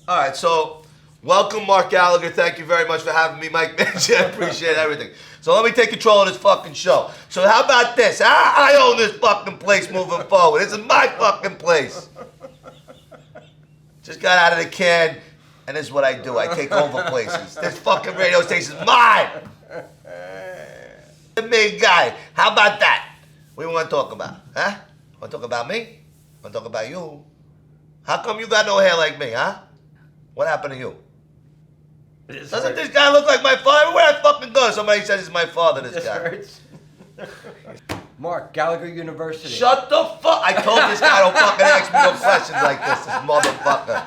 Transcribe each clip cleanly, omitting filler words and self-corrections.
All right, so welcome, Mark Gallagher. Thank you very much for having me, Mike Manzi. I appreciate everything. So let me take control of this fucking show. So how about this? I own this fucking place moving forward. This is my fucking place. Just got out of the can, and this is what I do. I take over places. This fucking radio station's mine. The main guy. How about that? What do you want to talk about? Huh? Want to talk about me? Want to talk about you? How come you got no hair like me, huh? What happened to you? Doesn't this guy look like my father? Where I fucking go? Somebody says he's my father, this guy. Hurts. Mark, Gallagher University. Shut the fuck! I told this guy don't fucking ask me no questions like this motherfucker.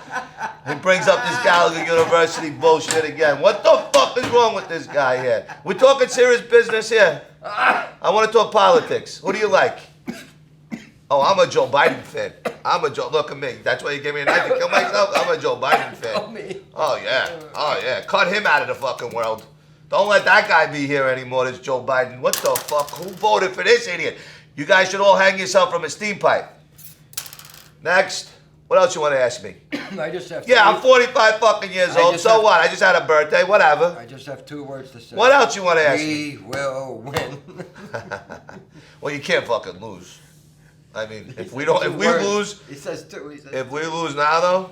He brings up this Gallagher University bullshit again. What the fuck is wrong with this guy here? We're talking serious business here. I want to talk politics. Who do you like? Oh, I'm a Joe Biden fan. Look at me. That's why you gave me a knife to kill myself? I'm a Joe Biden fan. Oh, yeah. Cut him out of the fucking world. Don't let that guy be here anymore, this Joe Biden. What the fuck? Who voted for this idiot? You guys should all hang yourself from a steam pipe. Next. What else you want to ask me? I just have I'm 45 fucking years old. So what? I just had a birthday. Whatever. I just have 2 words to say. What else you want to ask me? We will win. Well, you can't fucking lose. I mean, if we lose, he says 2. If we lose now, though,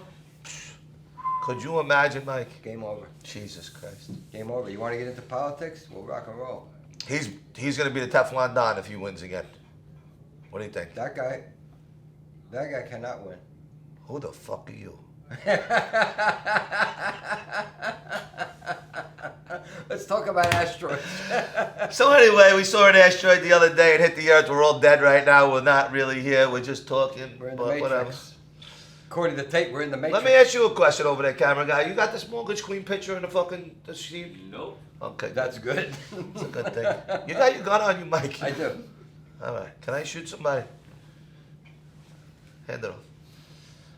could you imagine, Mike? Game over. Jesus Christ. Game over. You want to get into politics? We'll rock and roll. He's going to be the Teflon Don if he wins again. What do you think? That guy cannot win. Who the fuck are you? Let's talk about asteroids. So anyway, we saw an asteroid the other day. It hit the Earth. We're all dead right now. We're not really here. We're just talking. We're in the but Matrix. whatever. According to tape, we're in the Matrix. Let me ask you a question over there, camera guy. You got this Mortgage Queen picture in the sheet? Nope. Okay. That's good. It's a good thing. You got your gun on you, Mike? I do. All right. Can I shoot somebody? Hand it off.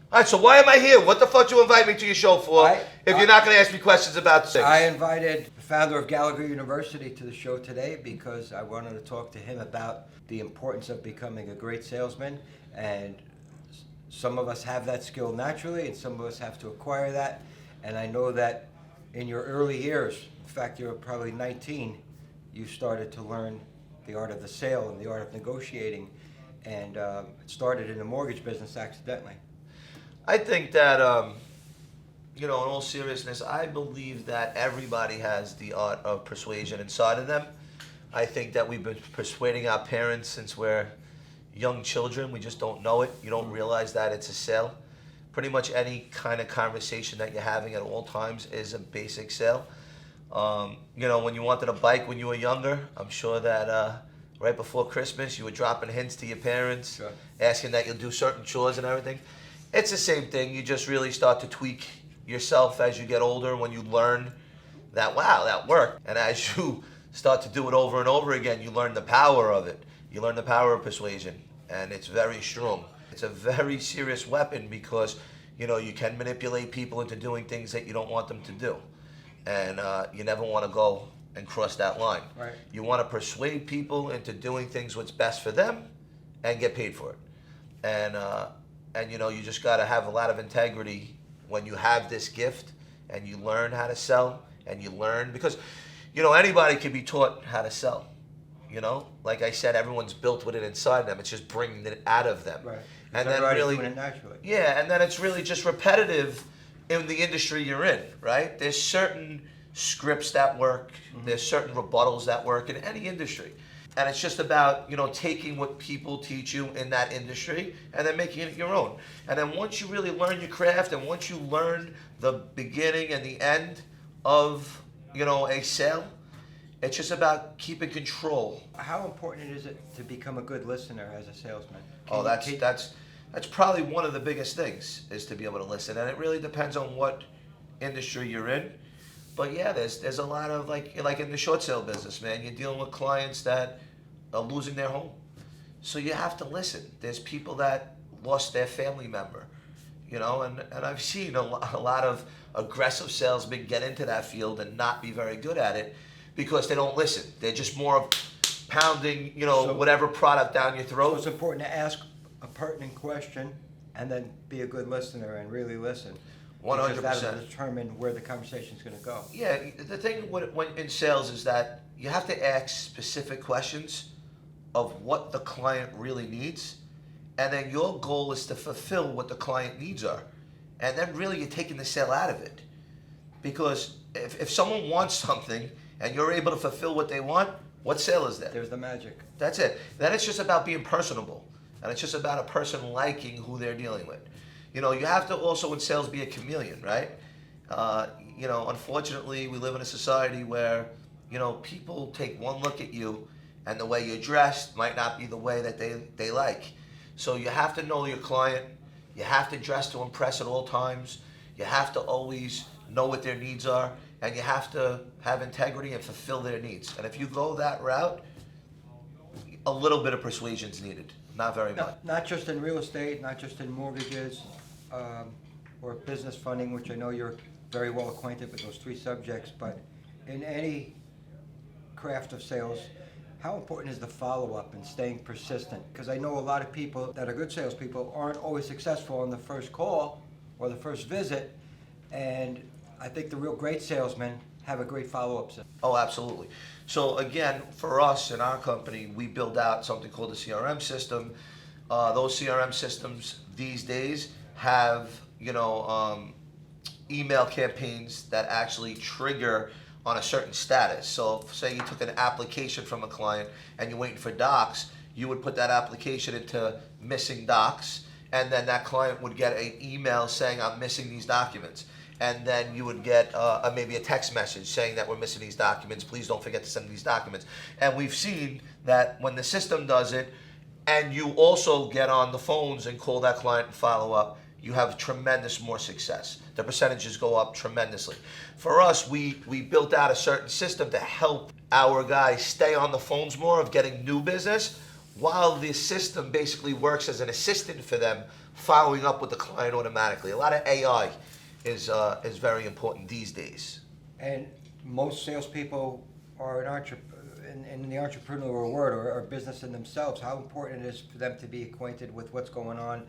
All right, so why am I here? What the fuck you invite me to your show for if you're not going to ask me questions about sex? I invited the founder of Gallagher University to the show today because I wanted to talk to him about the importance of becoming a great salesman. And some of us have that skill naturally, and some of us have to acquire that. And I know that in your early years, in fact, you're probably 19, you started to learn the art of the sale and the art of negotiating. And it started in the mortgage business accidentally. I think that, in all seriousness, I believe that everybody has the art of persuasion inside of them. I think that we've been persuading our parents since we're young children. We just don't know it. You don't realize that it's a sale. Pretty much any kind of conversation that you're having at all times is a basic sale. When you wanted a bike when you were younger, I'm sure that right before Christmas you were dropping hints to your parents, asking that you'll do certain chores and everything. It's the same thing. You just really start to tweak yourself as you get older when you learn that, wow, that worked. And as you start to do it over and over again, you learn the power of it. You learn the power of persuasion, and it's very strong. It's a very serious weapon because, you can manipulate people into doing things that you don't want them to do. And you never want to go and cross that line. Right. You want to persuade people into doing things what's best for them and get paid for it. And you just got to have a lot of integrity when you have this gift and you learn how to sell and you learn because, anybody can be taught how to sell. Like I said, everyone's built with it inside them. It's just bringing it out of them. Right. And then really doing it naturally. Yeah, and then it's really just repetitive in the industry you're in, right? There's certain scripts that work. Mm-hmm. There's certain rebuttals that work in any industry. And it's just about, taking what people teach you in that industry and then making it your own. And then once you really learn your craft and once you learn the beginning and the end of, a sale, it's just about keeping control. How important is it to become a good listener as a salesman? That's probably one of the biggest things is to be able to listen. And it really depends on what industry you're in. But yeah, there's a lot of like in the short sale business, man, you're dealing with clients that are losing their home. So you have to listen. There's people that lost their family member, and I've seen a lot of aggressive salesmen get into that field and not be very good at it because they don't listen. They're just more of pounding, whatever product down your throat. So it's important to ask a pertinent question and then be a good listener and really listen. Because 100%. that'll determine where the conversation's gonna go. Yeah, the thing when in sales is that you have to ask specific questions of what the client really needs, and then your goal is to fulfill what the client needs are, and then really you're taking the sale out of it. Because if someone wants something and you're able to fulfill what they want, what sale is that? There's the magic. That's it. Then it's just about being personable, and it's just about a person liking who they're dealing with. You know, you have to also in sales be a chameleon, right? You know, unfortunately, we live in a society where, you know, people take one look at you, and the way you're dressed might not be the way that they like. So you have to know your client. You have to dress to impress at all times. You have to always know what their needs are, and you have to have integrity and fulfill their needs. And if you go that route, a little bit of persuasion is needed, not very much. Not just in real estate, not just in mortgages, or business funding, which I know you're very well acquainted with those three subjects, but in any craft of sales, how important is the follow-up and staying persistent? Because I know a lot of people that are good salespeople aren't always successful on the first call or the first visit, and I think the real great salesmen have a great follow-up system. Oh, absolutely. So again, for us in our company, we build out something called a CRM system. Those CRM systems these days have, you know, email campaigns that actually trigger on a certain status. So say you took an application from a client and you're waiting for docs, you would put that application into missing docs, and then that client would get an email saying, I'm missing these documents. And then you would get maybe a text message saying that we're missing these documents. Please don't forget to send these documents. And we've seen that when the system does it, and you also get on the phones and call that client and follow up, you have tremendous more success. The percentages go up tremendously. For us, we built out a certain system to help our guys stay on the phones more of getting new business, while the system basically works as an assistant for them, following up with the client automatically. A lot of AI is very important these days. And most salespeople are in the entrepreneurial world or business in themselves. How important it is for them to be acquainted with what's going on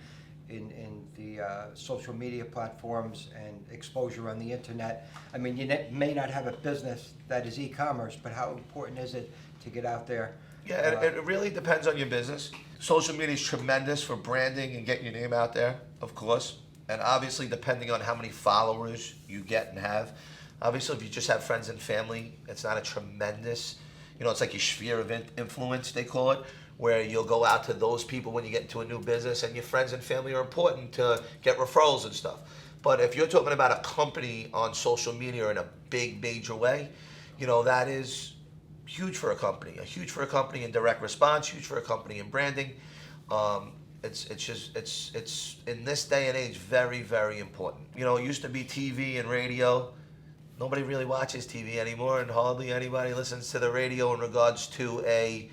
in the social media platforms and exposure on the internet. I mean, you may not have a business that is e-commerce, but how important is it to get out there? Yeah, it really depends on your business. Social media is tremendous for branding and getting your name out there, of course. And obviously, depending on how many followers you get and have. Obviously, if you just have friends and family, it's not a tremendous, you know, it's like your sphere of influence, they call it, where you'll go out to those people when you get into a new business, and your friends and family are important to get referrals and stuff. But if you're talking about a company on social media in a big, major way, you know, that is huge for a company. Huge for a company in direct response, huge for a company in branding. It's in this day and age very, very important. You know, it used to be TV and radio. Nobody really watches TV anymore, and hardly anybody listens to the radio in regards to a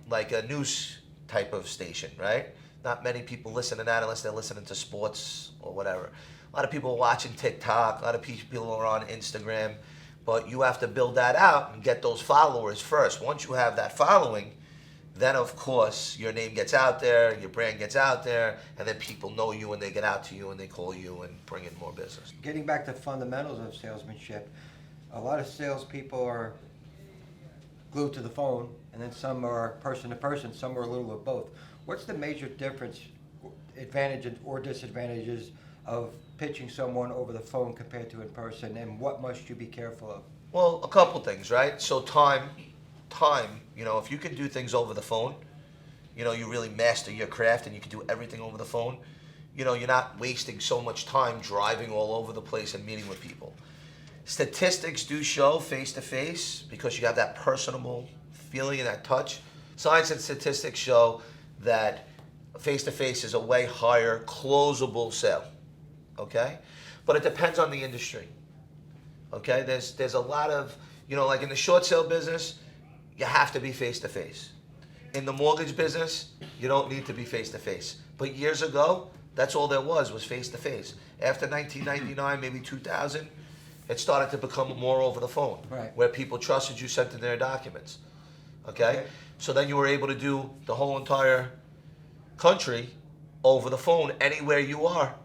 like a news type of station, right? Not many people listen to that unless they're listening to sports or whatever. A lot of people are watching TikTok. A lot of people are on Instagram. But you have to build that out and get those followers first. Once you have that following, then of course your name gets out there, your brand gets out there, and then people know you and they get out to you and they call you and bring in more business. Getting back to fundamentals of salesmanship, a lot of salespeople are glued to the phone, and then some are person to person, some are a little of both. What's the major difference, advantages or disadvantages of pitching someone over the phone compared to in person, and what must you be careful of? Well, a couple things, right? So time, you know, if you can do things over the phone, you know, you really master your craft and you can do everything over the phone, you know, you're not wasting so much time driving all over the place and meeting with people. Statistics do show face-to-face because you have that personable feeling and that touch. Science and statistics show that face-to-face is a way higher closable sale, okay? But it depends on the industry, okay? There's a lot of, you know, like in the short sale business, you have to be face-to-face. In the mortgage business, you don't need to be face-to-face. But years ago, that's all there was face-to-face. After 1999, maybe 2000, it started to become more over the phone, right, where people trusted you, sent in their documents, okay? So then you were able to do the whole entire country over the phone, anywhere you are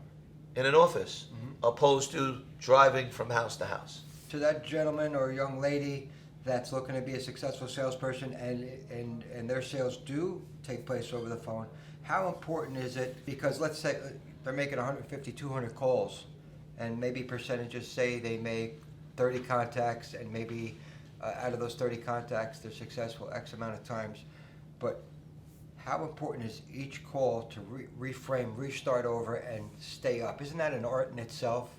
in an office. opposed to driving from house to house. To that gentleman or young lady that's looking to be a successful salesperson and their sales do take place over the phone, how important is it? Because let's say they're making 150, 200 calls, and maybe percentages say they make 30 contacts, and maybe out of those 30 contacts they're successful X amount of times. But how important is each call to reframe, restart over, and stay up? Isn't that an art in itself?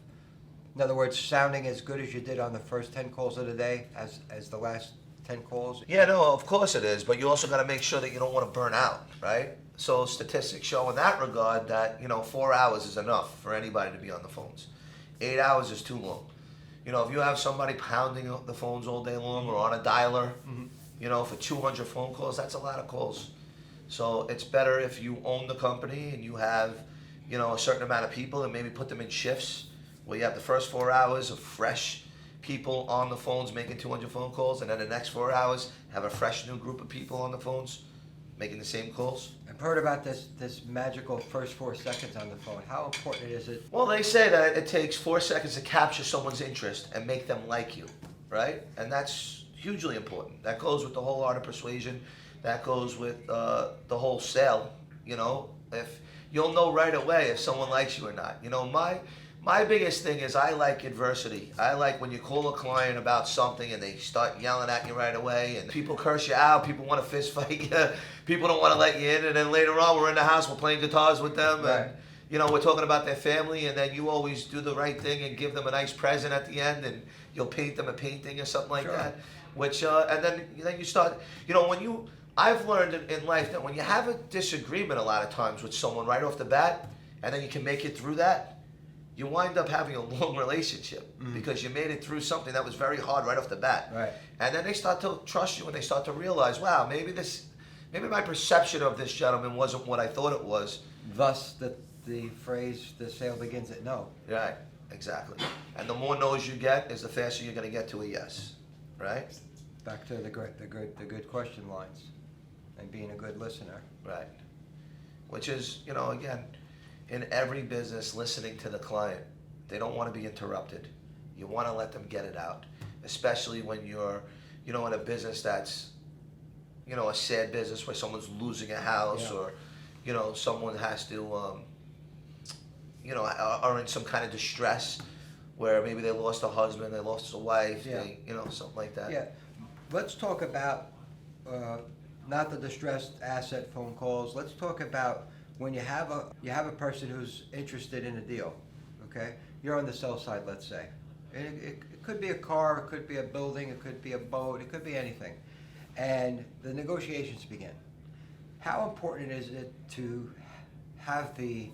In other words, sounding as good as you did on the first 10 calls of the day as the last 10 calls? Yeah, no, of course it is, but you also got to make sure that you don't want to burn out, right? So statistics show in that regard that, 4 hours is enough for anybody to be on the phones. 8 hours is too long. If you have somebody pounding the phones all day long or on a dialer, for 200 phone calls, that's a lot of calls. So it's better if you own the company and you have, a certain amount of people and maybe put them in shifts where you have the first 4 hours of fresh people on the phones making 200 phone calls, and then the next 4 hours have a fresh new group of people on the phones making the same calls. I've heard about this magical first 4 seconds on the phone. How important is it? Well, they say that it takes 4 seconds to capture someone's interest and make them like you, right? And that's hugely important. That goes with the whole art of persuasion. That goes with the whole sale. If you'll know right away if someone likes you or not. My biggest thing is I like adversity. I like when you call a client about something and they start yelling at you right away, and people curse you out, people want to fist fight you, people don't want to let you in, and then later on we're in the house, we're playing guitars with them, Right. and we're talking about their family, and then you always do the right thing and give them a nice present at the end, and you'll paint them a painting or something like Sure. that. Which and then you start, I've learned in life that when you have a disagreement a lot of times with someone right off the bat, and then you can make it through that, you wind up having a long relationship because you made it through something that was very hard right off the bat. Right. And then they start to trust you and they start to realize, wow, maybe my perception of this gentleman wasn't what I thought it was. Thus, the phrase, the sale begins at no. Right, exactly. And the more no's you get is the faster you're going to get to a yes, right? Back to the good question lines and being a good listener. Right. Which is, again, in every business, listening to the client. They don't want to be interrupted. You want to let them get it out, especially when you're, in a business that's, a sad business where someone's losing a house, Yeah. or, someone has to, are in some kind of distress where maybe they lost a husband, they lost a wife, Yeah. something like that. Yeah. Let's talk about not the distressed asset phone calls. Let's talk about when you have a person who's interested in a deal. Okay, you're on the sell side, let's say. It could be a car, it could be a building, it could be a boat, it could be anything, and the negotiations begin. How important is it to have the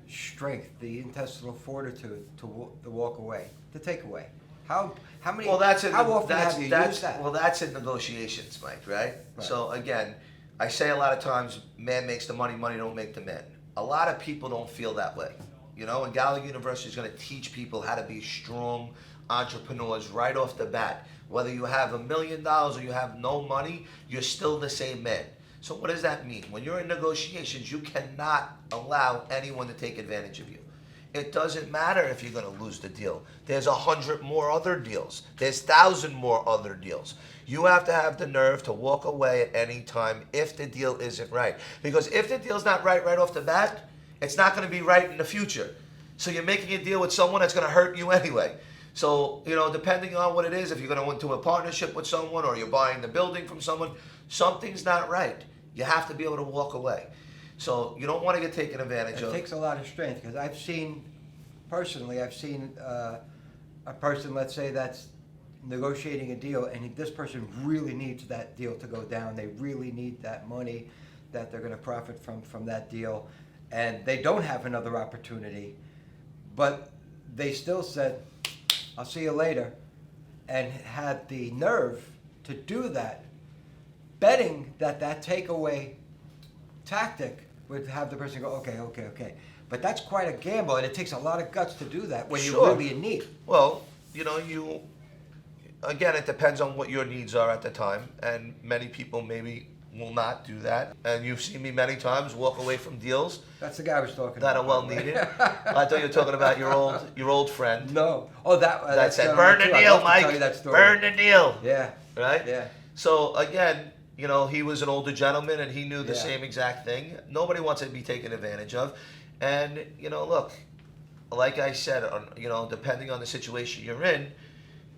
strength, the intestinal fortitude to walk away, to take away? How many? Well, how often have you used that? Well, that's in negotiations, Mike, right? So again, I say a lot of times, man makes the money, money don't make the man. A lot of people don't feel that way. And Gallagher University is going to teach people how to be strong entrepreneurs right off the bat. Whether you have $1 million or you have no money, you're still the same man. So what does that mean? When you're in negotiations, you cannot allow anyone to take advantage of you. It doesn't matter if you're going to lose the deal. There's 100 more other deals. There's 1,000 more other deals. You have to have the nerve to walk away at any time if the deal isn't right. Because if the deal's not right off the bat, it's not going to be right in the future. So you're making a deal with someone that's going to hurt you anyway. So, depending on what it is, if you're going to go into a partnership with someone or you're buying the building from someone, something's not right. You have to be able to walk away. So you don't want to get taken advantage of. It takes a lot of strength, because I've seen a person, let's say, that's negotiating a deal, and this person really needs that deal to go down. They really need that money that they're going to profit from that deal, and they don't have another opportunity, but they still said, I'll see you later, and had the nerve to do that, betting that takeaway tactic would have the person go, okay. But that's quite a gamble, and it takes a lot of guts to do that when Sure. you're really in need. Well, again, it depends on what your needs are at the time, and many people maybe will not do that. And you've seen me many times walk away from deals That's the guy I was talking that about. are well by the way. needed. I thought you were talking about your old friend No. Oh, that that's said, the "Burn other the one, too. I'd deal, love to tell you Mike. that story. Burn the deal." Yeah. Right? Yeah. So again, you know, he was an older gentleman and he knew the Yeah. same exact thing. Nobody wants to be taken advantage of. And, you know, look, like I said, you know, depending on the situation you're in,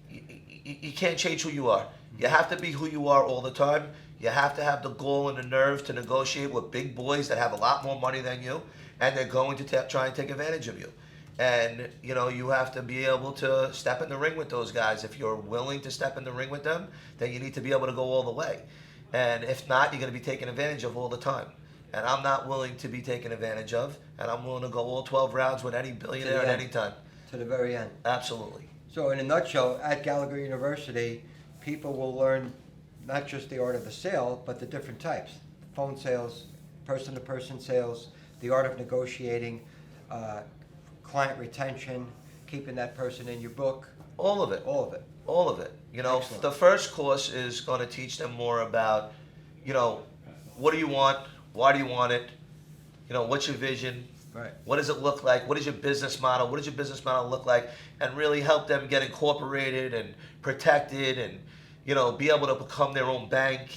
you can't change who you are. You have to be who you are all the time. You have to have the gall and the nerve to negotiate with big boys that have a lot more money than you, and they're going to try and take advantage of you. And, you know, you have to be able to step in the ring with those guys. If you're willing to step in the ring with them, then you need to be able to go all the way. And if not, you're going to be taken advantage of all the time. And I'm not willing to be taken advantage of, and I'm willing to go all 12 rounds with any billionaire at end. any time. To the very end. Absolutely. So in a nutshell, at Gallagher University, people will learn not just the art of the sale, but the different types. Phone sales, person-to-person sales, the art of negotiating, client retention, keeping that person in your book, All of it. all of it. All of it. You know, Excellent. the first course is going to teach them more about, you know, what do you want? Why do you want it? You know, what's your vision? Right. What does it look like? What is your business model? What does your business model look like? And really help them get incorporated and protected and, you know, be able to become their own bank,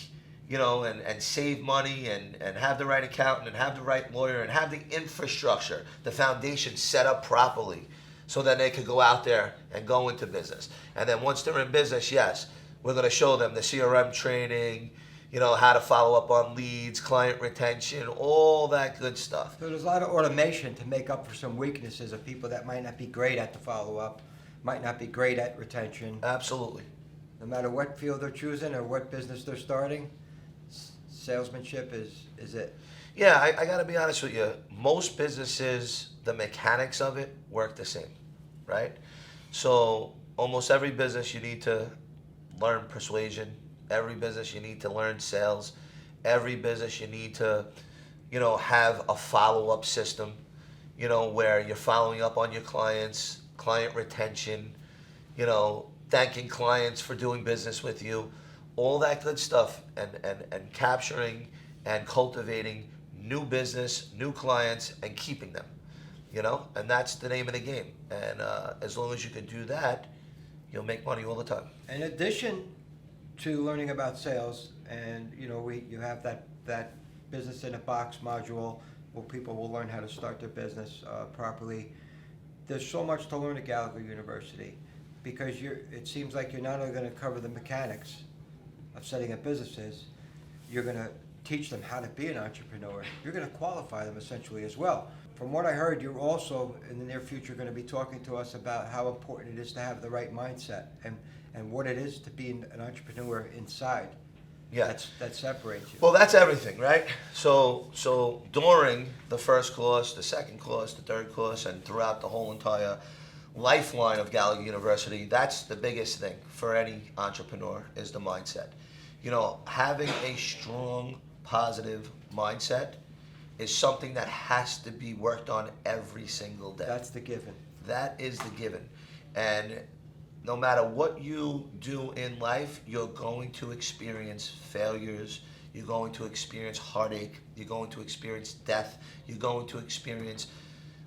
you know, and save money and have the right accountant and have the right lawyer and have the infrastructure, the foundation set up properly so that they could go out there and go into business. And then once they're in business, yes, we're going to show them the CRM training, you know, how to follow up on leads, client retention, all that good stuff. So there's a lot of automation to make up for some weaknesses of people that might not be great at the follow-up, might not be great at retention. Absolutely. No matter what field they're choosing or what business they're starting, salesmanship is it. Yeah, I got to be honest with you. Most businesses, the mechanics of it work the same, right? So almost every business you need to learn persuasion. Every business you need to learn sales. Every business you need to, you know, have a follow-up system, you know, where you're following up on your clients, client retention, you know, thanking clients for doing business with you, all that good stuff, and capturing and cultivating new business, new clients, and keeping them, you know, and that's the name of the game. And as long as you can do that, you'll make money all the time. In addition to learning about sales, and you know, you have that business in a box module where people will learn how to start their business properly. There's so much to learn at Gallagher University because it seems like you're not only going to cover the mechanics of setting up businesses, you're going to teach them how to be an entrepreneur. You're going to qualify them essentially as well. From what I heard, you're also in the near future going to be talking to us about how important it is to have the right mindset and what it is to be an entrepreneur inside. Yeah. That separates you. Well, that's everything, right? So during the first course, the second course, the third course, and throughout the whole entire lifeline of Gallagher University, that's the biggest thing for any entrepreneur is the mindset. You know, having a strong, positive mindset is something that has to be worked on every single day. That's the given. That is the given. And no matter what you do in life, you're going to experience failures, you're going to experience heartache, you're going to experience death, you're going to experience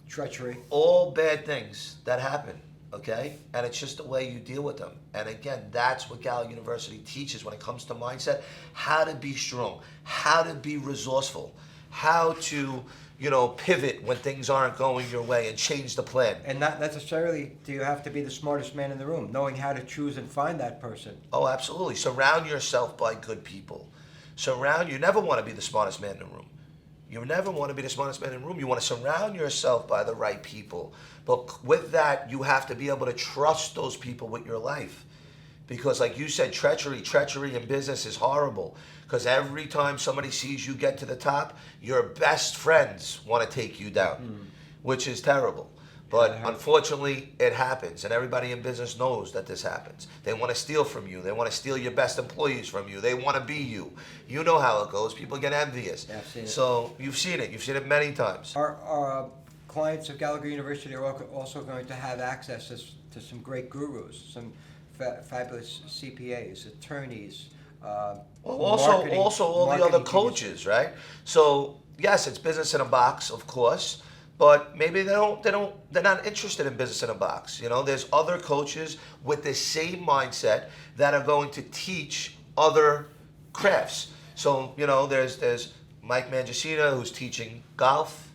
Treachery. all bad things that happen, okay? And it's just the way you deal with them. And again, that's what Gallagher University teaches when it comes to mindset, how to be strong, how to be resourceful, how to, you know, pivot when things aren't going your way and change the plan. And not necessarily do you have to be the smartest man in the room, knowing how to choose and find that person. Oh, absolutely. Surround yourself by good people. You never want to be the smartest man in the room. You never want to be the smartest man in the room. You want to surround yourself by the right people. But with that, you have to be able to trust those people with your life. Because like you said, treachery in business is horrible. Because every time somebody sees you get to the top, your best friends want to take you down, which is terrible. But unfortunately, it happens, and everybody in business knows that this happens. They want to steal from you. They want to steal your best employees from you. They want to be you. You know how it goes. People get envious. Yeah, I've seen it. So you've seen it. You've seen it many times. Our clients of Gallagher University are also going to have access to some great gurus, some fabulous CPAs, attorneys, Well, also all the other marketing genius. coaches, right? So yes, it's business in a box, of course, but maybe they're not interested in business in a box. You know, there's other coaches with the same mindset that are going to teach other crafts. So you know, there's Mike Mangicina who's teaching golf.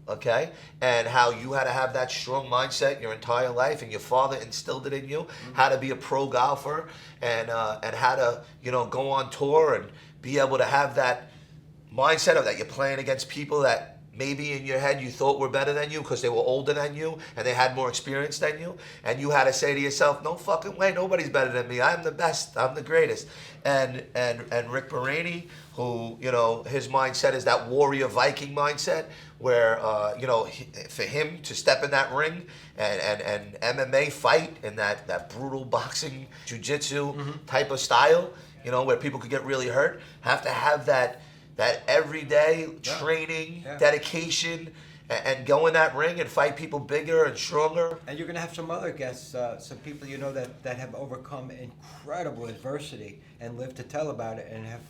Okay, and how you had to have that strong mindset your entire life, and your father instilled it in you, how to be a pro golfer, and how to go on tour and be able to have that mindset of that you're playing against people that maybe in your head you thought were better than you because they were older than you and they had more experience than you, and you had to say to yourself, no fucking way, nobody's better than me, I'm the best, I'm the greatest. And Rick Moraney, who his mindset is that warrior Viking mindset, where for him to step in that ring and MMA fight in that brutal boxing jiu-jitsu type of style, where people could get really hurt, have to have that everyday training, dedication, and go in that ring and fight people bigger and stronger. And you're going to have some other guests, some people that have overcome incredible adversity and lived to tell about it and have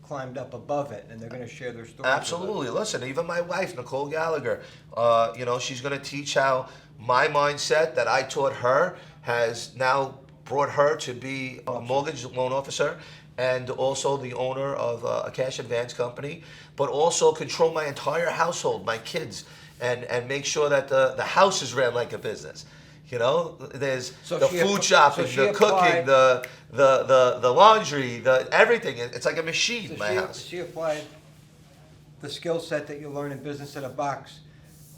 climbed up above it, and they're going to share their stories. Absolutely. Listen, even my wife, Nicole Gallagher, she's going to teach how my mindset that I taught her has now brought her to be a mortgage loan officer and also the owner of a cash advance company, but also control my entire household, my kids, and make sure that the house is ran like a business. There's the food shopping, the cooking, the laundry, the everything. It's like a machine in my house. She applied the skill set that you learn in business in a box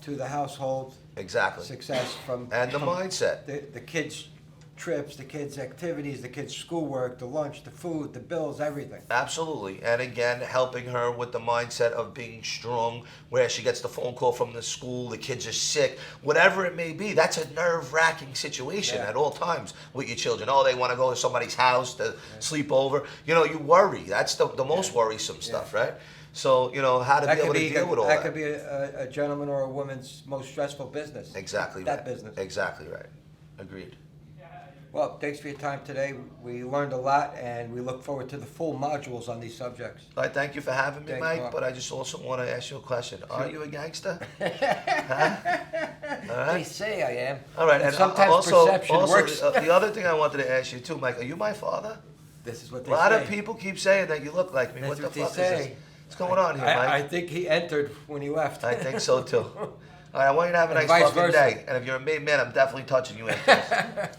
to the household Exactly. success from The mindset. the kids' trips, the kids' activities, the kids' schoolwork, the lunch, the food, the bills, everything. Absolutely. And again, helping her with the mindset of being strong, where she gets the phone call from the school, the kids are sick, whatever it may be. That's a nerve-wracking situation at all times with your children. Oh, they want to go to somebody's house to sleep over. You worry. That's the most worrisome stuff, right? So, how to be able to deal with all that. That could be a gentleman or a woman's most stressful business. Exactly That right. business. Exactly right. Agreed. Well, thanks for your time today. We learned a lot, and we look forward to the full modules on these subjects. I thank you for having me, Thanks, Mike, Mark. but I just also want to ask you a question. Are you a gangster? All They right. say I am. All right. And And sometimes also, perception works. the other thing I wanted to ask you too, Mike, are you my father? This is what A they lot say. of people keep saying that you look like me. That's What the what fuck they is say. this? What's going on here, I Mike? think he entered when he left. I think so too. All right, I want you to have a And nice vice fucking versa. day. And if you're a made man, I'm definitely touching you after this.